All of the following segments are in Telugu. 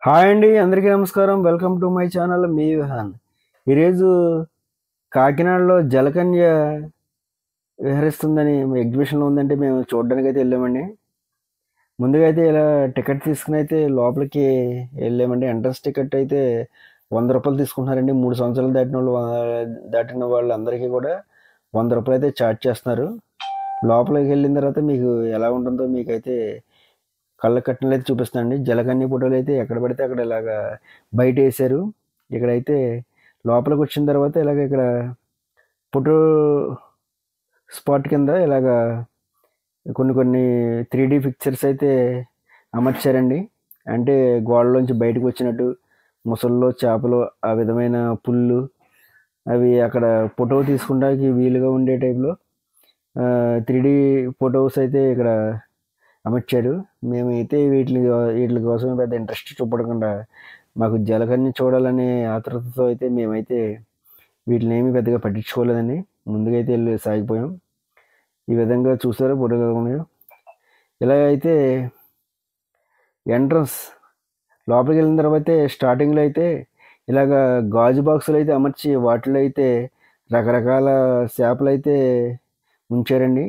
హాయ్ అండి, అందరికీ నమస్కారం. వెల్కమ్ టు మై ఛానల్ మీ విహాన్. ఈరోజు కాకినాడలో జలకన్య విహరిస్తుందని ఎగ్జిబిషన్లో ఉందంటే మేము చూడడానికి అయితే వెళ్ళామండి. ముందుగా అయితే ఇలా టికెట్ తీసుకుని అయితే లోపలికి వెళ్ళామండి. ఎంట్రన్స్ టికెట్ అయితే ₹100 తీసుకుంటున్నారండి. 3 సంవత్సరాలు దాటిన వాళ్ళందరికీ కూడా ₹100 అయితే ఛార్జ్ చేస్తున్నారు. లోపలికి వెళ్ళిన తర్వాత మీకు ఎలా ఉంటుందో మీకైతే కళ్ళ కట్టినలు అయితే చూపిస్తానండి. జలకన్య ఫోటోలు అయితే ఎక్కడ పడితే అక్కడ ఇలాగా బయట వేశారు. ఇక్కడైతే లోపలికి వచ్చిన తర్వాత ఇలాగ ఇక్కడ ఫోటో స్పాట్ కింద ఇలాగా కొన్ని 3D పిక్చర్స్ అయితే అమర్చారండి. అంటే గోడలోంచి బయటకు వచ్చినట్టు ముసల్లో చేపలు, ఆ విధమైన పుళ్ళు అవి అక్కడ ఫోటో తీసుకుంటానికి వీలుగా ఉండే టైప్లో 3D ఫొటోస్ అయితే ఇక్కడ అమర్చాడు. మేమైతే వీటి కోసం పెద్ద ఇంట్రెస్ట్ చూపడకుండా మాకు జలకన్య చూడాలనే ఆతృతతో అయితే మేమైతే వీటిని ఏమీ పెద్దగా పట్టించుకోలేదండి. ముందుగా అయితే వెళ్ళి సాగిపోయాం. ఈ విధంగా చూసారో ఫోటోలు ఇలా అయితే ఎంట్రన్స్ లోపలికి వెళ్ళిన తర్వాత స్టార్టింగ్లో అయితే ఇలాగ గాజు బాక్సులు అయితే అమర్చి వాటిలో అయితే రకరకాల చేపలు అయితే ఉంచారండి.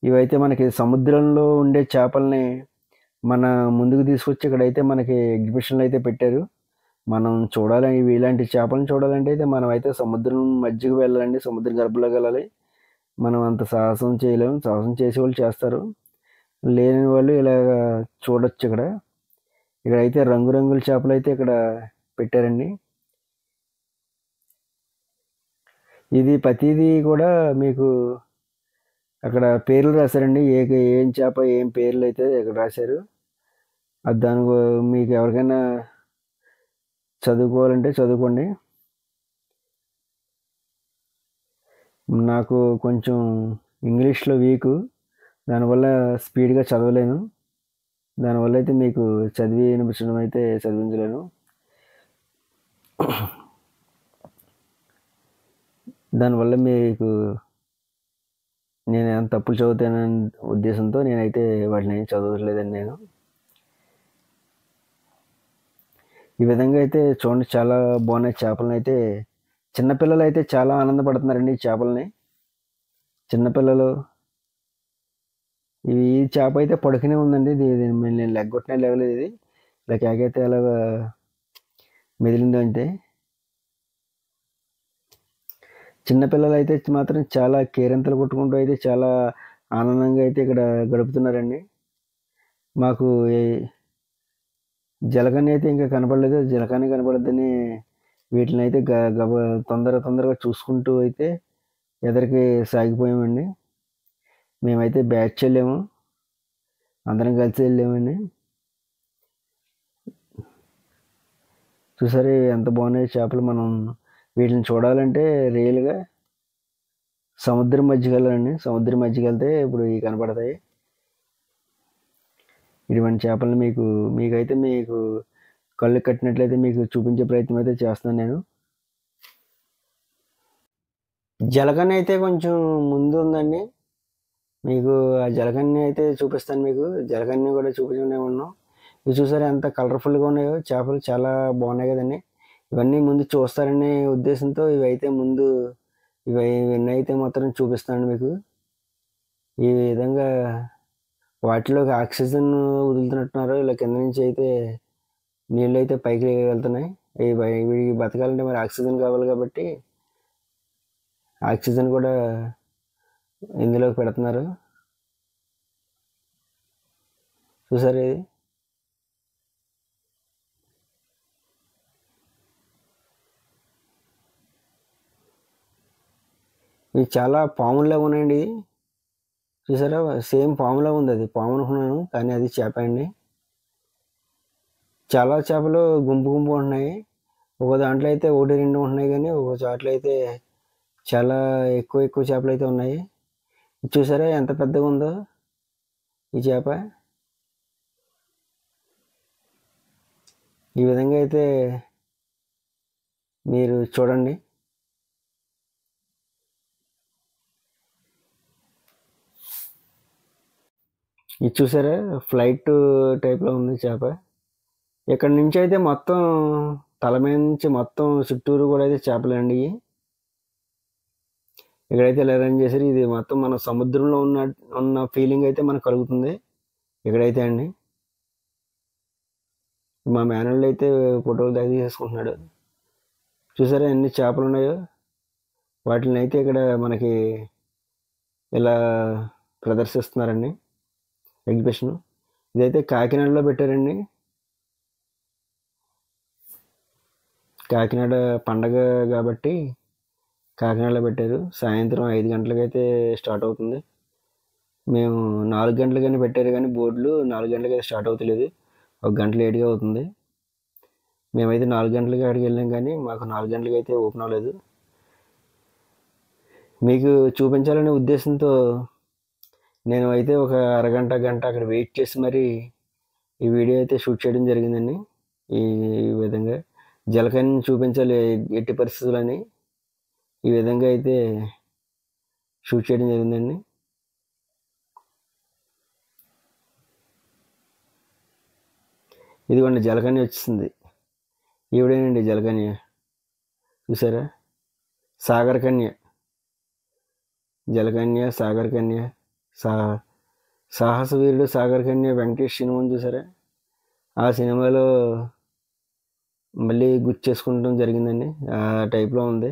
ఇవైతే మనకి సముద్రంలో ఉండే చేపల్ని మన ముందుకు తీసుకొచ్చి ఇక్కడైతే మనకి ఎగ్జిబిషన్లు అయితే పెట్టారు. మనం చూడాలని ఇలాంటి చేపలను చూడాలంటే అయితే మనం అయితే సముద్రం మధ్యకు వెళ్ళాలండి. సముద్రం గర్భంలోకి వెళ్ళాలి. మనం అంత సాహసం చేయలేము. సాహసం చేసే వాళ్ళు చేస్తారు. లేని వాళ్ళు ఇలాగ చూడొచ్చు. ఇక్కడైతే రంగురంగుల చేపలు అయితే ఇక్కడ పెట్టారండి. ఇది ప్రతిదీ కూడా మీకు అక్కడ పేర్లు రాశారండి. ఏం చేప ఏం పేర్లు అయితే ఇక్కడ రాశారు. అది మీకు ఎవరికైనా చదువుకోవాలంటే చదువుకోండి. నాకు కొంచెం ఇంగ్లీష్లో వీకు, దానివల్ల స్పీడ్గా చదవలేను. దానివల్ల అయితే మీకు చదివించలేను. దానివల్ల మీకు నేను ఏమైనా తప్పులు చదువుతానని ఉద్దేశంతో నేనైతే వాటిని చదవట్లేదండి నేను. ఈ విధంగా అయితే చూడండి, చాలా బాగున్నాయి చేపలను అయితే. చిన్నపిల్లలు అయితే చాలా ఆనందపడుతున్నారండి ఈ చేపలని. చిన్నపిల్లలు ఈ చేప అయితే పడుకునే ఉందండి. నేను లెగ్గొట్టిన లేవలేదు. ఇది ఇలా కేకైతే అలాగా మెదిలింది అంటే. చిన్నపిల్లలు అయితే మాత్రం చాలా కేరింతలు కొట్టుకుంటూ అయితే చాలా ఆనందంగా అయితే ఇక్కడ గడుపుతున్నారండి. మాకు జలకన్య అయితే ఇంకా కనపడలేదు. జలకన్య కనపడద్దని వీటిని అయితే తొందరగా చూసుకుంటూ అయితే ఎదరికి సాగిపోయామండి. మేమైతే బ్యాచ్ వెళ్ళాము, అందరం కలిసి వెళ్ళామండి. చూసారు ఎంత బాగున్నాయి చేపలు. మనం వీటిని చూడాలంటే రియల్గా సముద్రం మధ్యకి వెళ్ళాలండి. సముద్రం మధ్యకి వెళ్తే ఇప్పుడు ఇవి కనపడతాయి. ఇటువంటి చేపలను మీకైతే మీకు కళ్ళు కట్టినట్లయితే మీకు చూపించే ప్రయత్నం అయితే చేస్తున్నాను నేను. జలకన్య అయితే కొంచెం ముందు ఉందండి. మీకు ఆ జలకన్య అయితే చూపిస్తాను. మీకు జలకన్య కూడా చూపించనే ఉన్నాం. ఇవి చూసారా ఎంత కలర్ఫుల్గా ఉన్నాయో చేపలు. చాలా బాగున్నాయి కదండి. ఇవన్నీ ముందు చూస్తారనే ఉద్దేశంతో ఇవన్నీ అయితే మాత్రం చూపిస్తాను మీకు. ఈ విధంగా వాటిలోకి ఆక్సిజన్ వదులుతున్నట్టున్నారు. ఇలా కింద నుంచి అయితే నీళ్ళు అయితే పైకి వెళ్తున్నాయి. వీడికి బతకాలంటే మరి ఆక్సిజన్ కావాలి కాబట్టి ఆక్సిజన్ కూడా ఇందులోకి పెడుతున్నారు. చూసారు ఇది. ఇవి చాలా పాముల్లా ఉన్నాయండి. చూసారా, సేమ్ పాములా ఉంది. అది పాము అనుకున్నాను కానీ అది చేప అండి. చాలా చేపలు గుంపు ఉంటున్నాయి. ఒక దాంట్లో అయితే 1, 2 ఉంటున్నాయి కానీ ఒక చోట్ల అయితే చాలా ఎక్కువ చేపలు అయితే ఉన్నాయి. చూసారా ఎంత పెద్దగా ఉందో ఈ చేప. ఈ విధంగా అయితే మీరు చూడండి. ఇది చూసారా, ఫ్లైట్ టైప్లో ఉంది చేప. ఇక్కడ నుంచి అయితే మొత్తం తల మీద నుంచి మొత్తం చుట్టూరు కూడా అయితే చేపలే అండి ఇవి. ఇక్కడైతే ఇలా అరేంజ్ చేశారు. ఇది మొత్తం మన సముద్రంలో ఉన్న ఫీలింగ్ అయితే మనకు కలుగుతుంది ఇక్కడైతే అండి. మా మేనల్డ్ అయితే ఫోటోలు దగ్గర తీసుకుంటున్నాడు. చూసారా ఎన్ని చేపలు ఉన్నాయో. వాటిని అయితే ఇక్కడ మనకి ఇలా ప్రదర్శిస్తున్నారండి, ఎగ్జిబిషన్. ఇదైతే కాకినాడలో పెట్టారండి. కాకినాడ పండగ కాబట్టి కాకినాడలో పెట్టారు. సాయంత్రం 5 గంటలకైతే స్టార్ట్ అవుతుంది. మేము 4 గంటలకని పెట్టారు కానీ బోర్డులు 4 గంటలకైతే స్టార్ట్ అవుతలేదు, 1 గంట లేట్గా అవుతుంది. మేమైతే 4 గంటలకి అక్కడికి వెళ్ళాం కానీ మాకు 4 గంటలకి అయితే ఓపెన్ అవ్వలేదు. మీకు చూపించాలనే ఉద్దేశంతో నేను అయితే ఒక అరగంట గంట అక్కడ వెయిట్ చేసి మరి ఈ వీడియో అయితే షూట్ చేయడం జరిగిందండి. ఈ విధంగా జలకన్యని చూపించాలి ఎట్టి పరిస్థితులని ఈ విధంగా అయితే షూట్ చేయడం జరిగిందండి. ఇదిగోండి జలకన్య వచ్చింది. ఈవిడేనండి జలకన్య. చూసారా, సాగర్ కన్య, జలకన్య, సాగర్ కన్య, సాహస వీరుడు సాగర్ కన్య వెంకటేష్ సినిమాని చూసారా, ఆ సినిమాలో మళ్ళీ గుర్తు చేసుకుంటాం జరిగిందండి. ఆ టైప్లో ఉంది.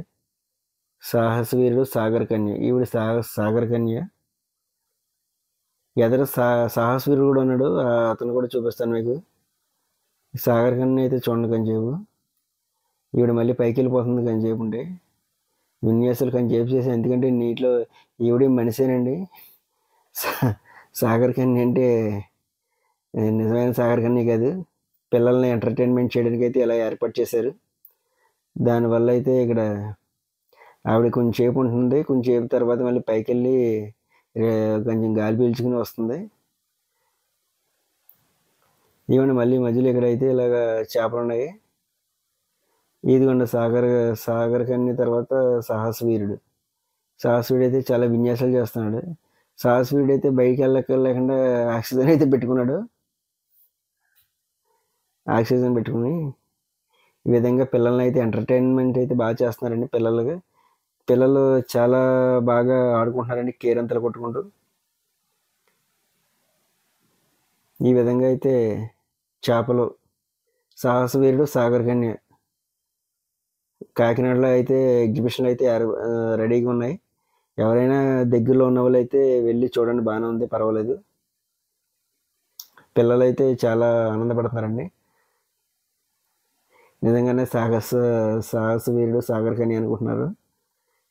సాహస వీరుడు సాగర్ కన్య, ఈవిడ సాగర్ కన్య. ఎదర సాహస వీరుడు కూడా ఉన్నాడు, అతను కూడా చూపిస్తాను మీకు. సాగర్ కన్య అయితే చూడండి కంచేపు. ఈవిడ మళ్ళీ పైకి వెళ్ళిపోతుంది కంచేపు ఉంటే విన్యాసాలు కంచేపు చేసి, ఎందుకంటే నీటిలో ఈవిడ మనిషేనండి. సాగర్ కన్య అంటే నిజమైన సాగర్ కన్య కాదు, పిల్లల్ని ఎంటర్టైన్మెంట్ చేయడానికి అయితే ఇలా ఏర్పాటు చేశారు. దానివల్ల అయితే ఇక్కడ ఆవిడ కొంచెంసేపు ఉంటుంది, కొంచెంసేపు తర్వాత మళ్ళీ పైకి వెళ్ళి కొంచెం గాలి పీల్చుకుని వస్తుంది. ఇవన్నీ మళ్ళీ మధ్యలో ఇక్కడైతే ఇలాగ చేపలు ఉన్నాయి. ఇదిగోండి సాగర్ కన్య తర్వాత సాహస వీరుడు. సాహస వీరుడు అయితే చాలా విన్యాసాలు చేస్తున్నాడు. సాహస వీరుడు అయితే బయటికి వెళ్ళలేకుండా ఆక్సిజన్ అయితే పెట్టుకున్నాడు. ఆక్సిజన్ పెట్టుకుని ఈ విధంగా పిల్లల్ని అయితే ఎంటర్టైన్మెంట్ అయితే బాగా చేస్తున్నారండి. పిల్లలు చాలా బాగా ఆడుకుంటున్నారండి కేరింతలు కొట్టుకుంటూ. ఈ విధంగా అయితే చేపలు, సాహస వీరుడు, సాగర్ కన్య కాకినాడలో అయితే ఎగ్జిబిషన్లు అయితే రెడీగా ఉన్నాయి. ఎవరైనా దగ్గరలో ఉన్న వాళ్ళు అయితే వెళ్ళి చూడండి, బాగానే ఉంది, పర్వాలేదు. పిల్లలు అయితే చాలా ఆనందపడుతున్నారండి. నిజంగానే సాహస వీరుడు సాగర్ కన్య అనుకుంటున్నారు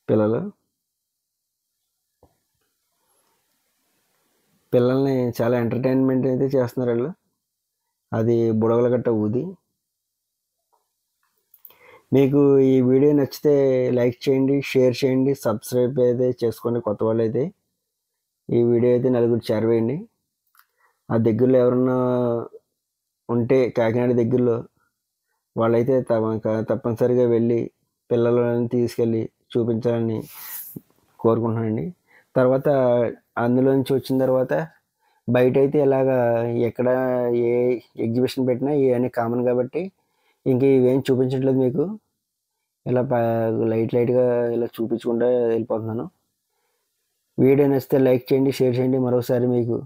పిల్లలు. పిల్లల్ని చాలా ఎంటర్టైన్మెంట్ అయితే చేస్తున్నారు వాళ్ళు, అది బుడగల గట్ట ఊది. మీకు ఈ వీడియో నచ్చితే లైక్ చేయండి, షేర్ చేయండి, సబ్స్క్రైబ్ అయితే చేసుకోండి. కొత్త వాళ్ళు అయితే ఈ వీడియో అయితే నలుగురు చేరవేయండి. ఆ దగ్గరలో ఎవరన్నా ఉంటే కాకినాడ దగ్గరలో వాళ్ళైతే తప్పనిసరిగా వెళ్ళి పిల్లలని తీసుకెళ్ళి చూపించాలని కోరుకుంటున్నానండి. తర్వాత అందులోంచి వచ్చిన తర్వాత బయట అయితే ఇలాగా ఎక్కడ ఏ ఎగ్జిబిషన్ పెట్టినా ఇవన్నీ కామన్ కాబట్టి ఇంక ఇవేం చూపించట్లేదు మీకు. ఇలా లైట్గా ఇలా చూపించకుండా వెళ్ళిపోతున్నాను. వీడియో నచ్చితే లైక్ చేయండి, షేర్ చేయండి. మరోసారి మీకు